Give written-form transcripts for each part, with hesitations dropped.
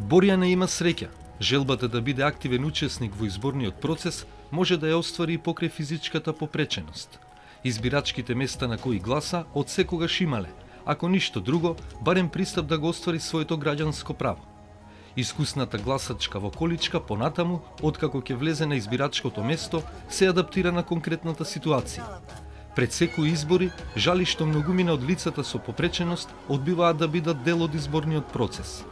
Борјана има среќа. Желбата да биде активен учесник во изборниот процес може да ја оствари и покрај физичката попреченост. Избирачките места на кои гласа од секогаш имале, ако ништо друго, барем пристап да го оствари своето граѓанско право. Искусната гласачка во количка понатаму, откако ќе влезе на избирачкото место, се адаптира на конкретната ситуација. Пред секои избори, жали што многумина од лицата со попреченост одбиваат да бидат дел од изборниот процес.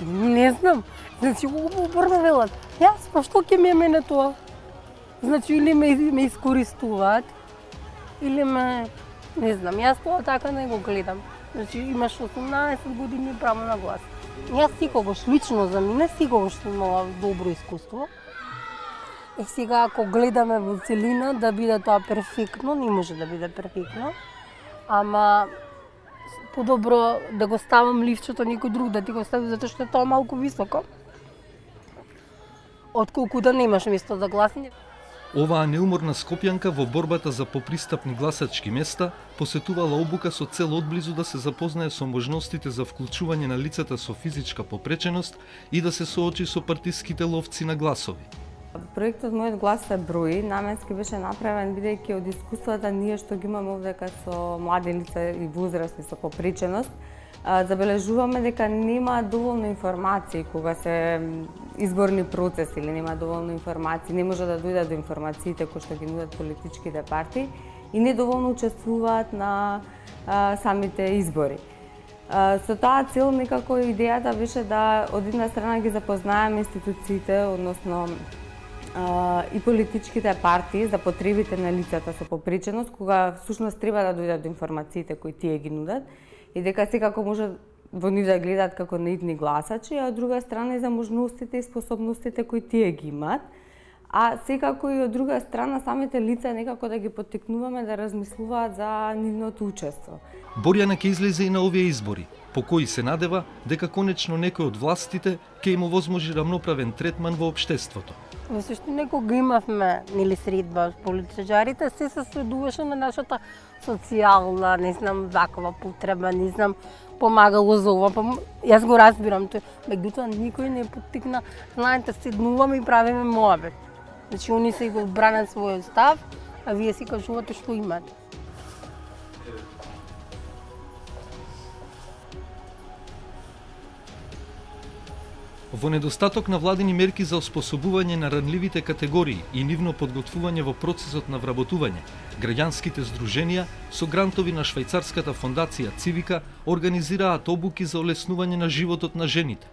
Не знам. Значи, уборно велат. Јас, па што ќе ме мене тоа? Значи, или ме искористуваат, или ме... Не знам, јас тоа така не го гледам. Значи, имаш 18 години право на глас. Јас секогаш, лично за мене, секогаш сум имала добро искуство. И сега, ако гледаме во целина, да биде тоа перфектно, не може да биде перфектно. Ама, подобро да го ставам ливчето некој друг да ти го стави, затоа што е тоа малку високо. Отколку да немаш место за гласање. Оваа неуморна скопјанка во борбата за попристапни гласачки места посетувала обука со цел одблизу да се запознае со можностите за вклучување на лицата со физичка попреченост и да се соочи со партиските ловци на гласови. Проектот Мојот глас се брои наменски беше направен бидејќи од искуствата ние што ги имаме овдека со млади лица и возрастни со попреченост, забележуваме дека нема доволно информации кога се изборни процеси или нема доволно информации, не може да дојдат до информациите кои што ги нудат политичките партии и недоволно учествуваат на самите избори. Со таа цел некако идејата беше да од една страна ги запознаеме институциите, односно и политичките партии за потребите на лицата со попреченост, кога всушност треба да дојдат до информациите кои тие ги нудат и дека секако може во нив да гледаат како наидни гласачи, а од друга страна и за можностите и способностите кои тие ги имаат, а секако и од друга страна самите лица некако да ги поттикнуваме да размислуваат за нивното учество. Борјана ќе излезе и на овие избори, по кои се надева дека конечно некој од властите ќе им овозможи рамноправен третман во општеството. Во се што некога имавме нели средба политичарите, се следуваше на нашата социјална, не знам, ваква потреба, не знам, помагало за ова, јас го разбирам тој, меѓутоа никој не поттикна, знаете, седнуваме и правиме моабет. Значи, они се го бранат својот став, а вие си кажувате што имате. Во недостаток на владини мерки за оспособување на ранливите категории и нивно подготвување во процесот на вработување, граѓанските здруженија со грантови на швајцарската фондација Цивика организираат обуки за олеснување на животот на жените.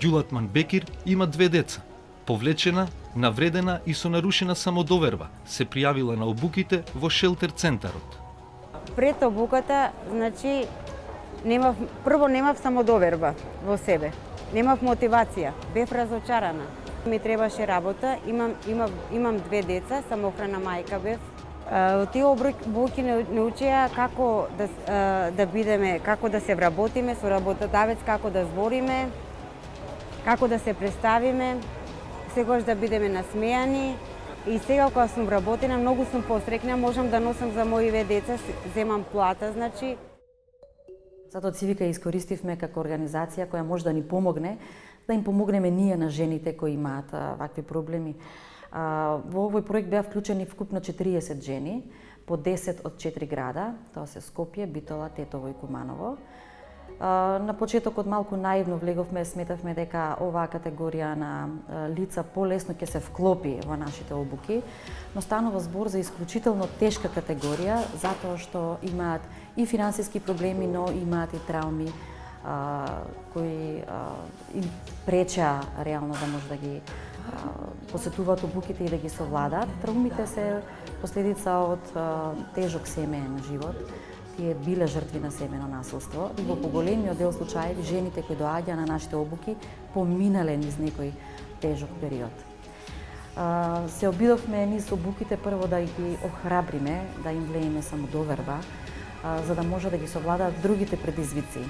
Ѓулатман Бекир има 2 деца. Повлечена, навредена и со нарушена самодоверба се пријавила на обуките во шелтер центарот. Пред обуката, значи, прво немав самодоверба во себе, немав мотивација, бев разочарана. Ми требаше работа, имам 2 деца, самохрана мајка бев. Од тие обуки не учеа како да бидеме, како да се вработиме со работодавец, како да збориме, како да се представиме, секогаш да бидеме насмејани. И сега кога сум вработена, многу сум посрекна, можам да носам за моите деца, земам плата, значи. Затоа Цивика искористивме како организација која може да ни помогне, да им помогнеме ние на жените кои имаат вакви проблеми. Во овој проект беа вклучени вкупно 40 жени, по 10 од 4 града, тоа се Скопје, Битола, Тетово и Куманово. На почетокот малку наивно влеговме, сметавме дека оваа категорија на лица полесно ќе се вклопи во нашите обуки, но станува збор за исклучително тешка категорија, затоа што имаат и финансиски проблеми, но имаат и трауми кои им преча реално да може да ги посетуваат обуките и да ги совладаат. Траумите се последица од тежок семеен живот. Тие биле жртви на семено насилство и во поголемиот дел случаи жените кои доаѓаа на нашите обуки поминале низ некој тежок период. Се обидовме низ обуките прво да ги охрабриме, да им влееме самодоверба, за да може да ги совладаат другите предизвици.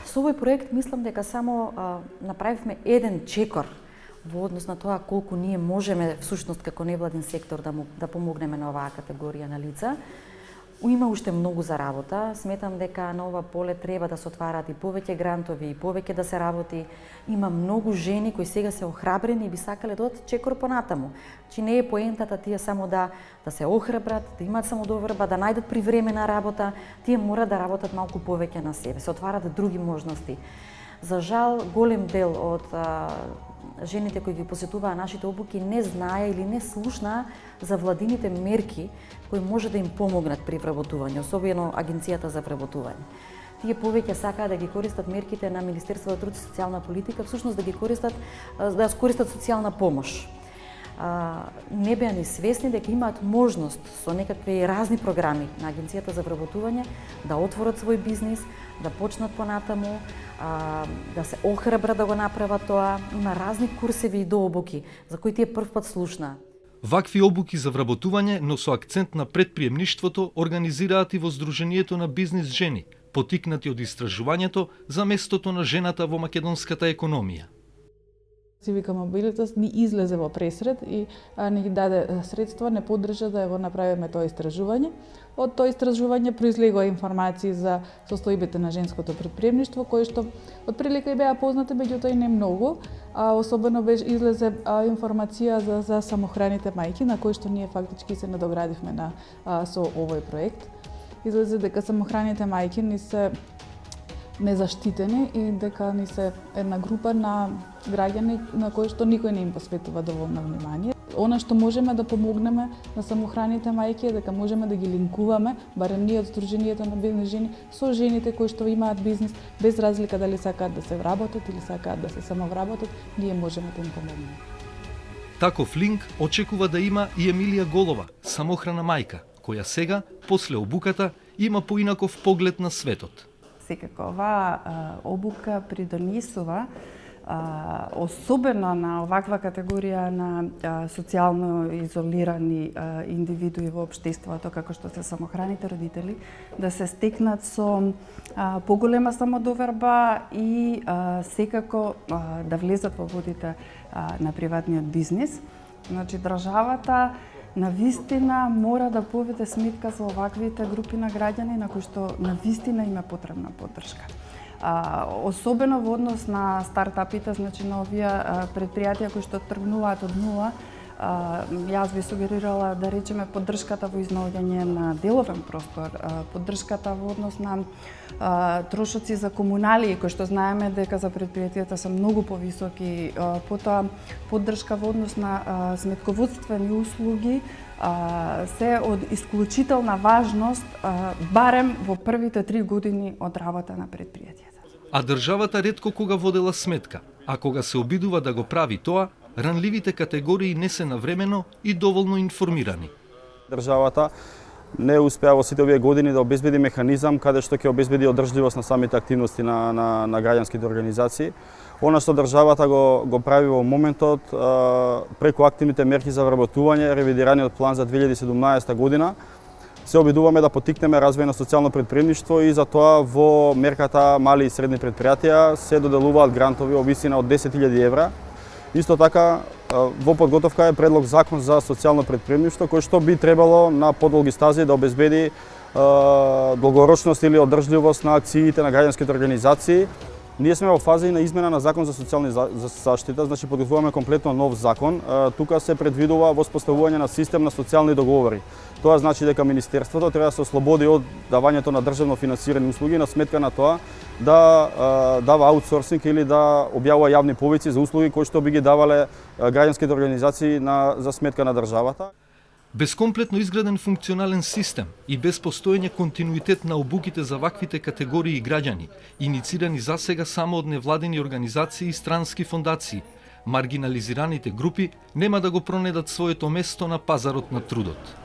Со овој проект мислам дека само направивме еден чекор во однос на тоа колку ние можеме всушност како невладин сектор да помогнеме на оваа категорија на лица. Има уште многу за работа. Сметам дека на ова поле треба да се отварат и повеќе грантови, и повеќе да се работи. Има многу жени кои сега се охрабрени и би сакале да одат чекор понатаму. Чи не е поентата тие само да се охрабрат, да имаат самодоверба, да најдат привремена работа, тие мора да работат малку повеќе на себе, се отварат други можности. За жал, голем дел од жените кои ги посетуваа нашите обуки не знае или не слушнаа за владините мерки кои може да им помогнат при вработување, особено Агенцијата за вработување. Тие повеќе сакаат да ги користат мерките на Министерството за труд и социјална политика, всушност да ги користат социјална помош. Не беа ни свесни дека имаат можност со некакви разни програми на Агенцијата за вработување да отворат свој бизнис, да почнат понатаму, да се охрабрат да го направат тоа. Има разни курсеви и дообуки за кои тие прв пат слушнаа. Вакви обуки за вработување, но со акцент на предприемништвото, организираат и во Сдруженијето на бизнис жени, потикнати од истражувањето за местото на жената во македонската економија. Цивика мобилитост ни излезе во пресред и ни ги даде средства, не поддржа да го направиме тоа истражување. Од тоа истражување произлегоа информации за состојбите на женското предприемништво, кои што отприлика и беа познати, меѓутоа и не многу. Особено излезе информација за самохраните мајки, на кои што ние фактички се надоградивме со овој проект. Излезе дека самохраните мајки ни се незаштитени и дека ни се една група на граѓани на кои што никој не им посветува доволно внимание. Она што можеме да помогнеме на самохраните мајки е дека можеме да ги линкуваме, барем ние од Сдруженијето на бизнис жени, со жените кои што имаат бизнис, без разлика дали сакаат да се вработат или сакаат да се самовработат, ние можеме да им помогнеме. Таков линк очекува да има и Емилија Голова, самохрана мајка, која сега, после обуката, има поинаков поглед на светот. Секако, оваа обука придонесува особено на оваква категорија на социјално изолирани индивидуи во општеството, како што се самохраните родители, да се стекнат со поголема самодоверба и секако да влезат во водите на приватниот бизнис. Значи, државата навистина мора да поведе сметка за оваквите групи на граѓани на кои што навистина им е потребна поддршка. Особено во однос на стартапите, значи на овие предпријатија кои што тргнуваат од нула, јас би сугерирала да речеме поддршката во изнаоѓање на деловен простор, поддршката во однос на трошоци за комуналии, кои што знаеме дека за предпријатијата се многу повисоки, потоа поддршка во однос на сметководствени услуги, се од исклучителна важност, барем во првите 3 години од работа на предпријатијата. А државата ретко кога водела сметка, а кога се обидува да го прави тоа, ранливите категории не се навремено и доволно информирани. Државата не успеа во сите овие години да обезбеди механизам каде што ќе обезбеди одржливост на самите активности на граѓанските организации. Она што државата го прави во моментот преку активните мерки за вработување, ревидираниот план за 2017 година, се обидуваме да поттикнеме развој на социјално предприемништво и затоа во мерката мали и средни предпријатија се доделуваат грантови во висина од 10.000 евра. Исто така, во подготовка е предлог закон за социјално предприемништво кој што би требало на подолги стази да обезбеди долгорочност или одржливост на акциите на граѓанските организации. Ние сме во фази на измена на закон за социјална заштита, значи подготвуваме комплетно нов закон. Тука се предвидува воспоставување на систем на социјални договори. Тоа значи дека Министерството треба да се ослободи од давањето на државно финансирани услуги на сметка на тоа да дава аутсорсинг или да објавува јавни повици за услуги кои што би ги давале граѓанските организации за сметка на државата. Без комплетно изграден функционален систем и без постоење континуитет на обуките за ваквите категории граѓани, иницирани засега само од невладени организации и странски фондации, маргинализираните групи нема да го пронедат своето место на пазарот на трудот.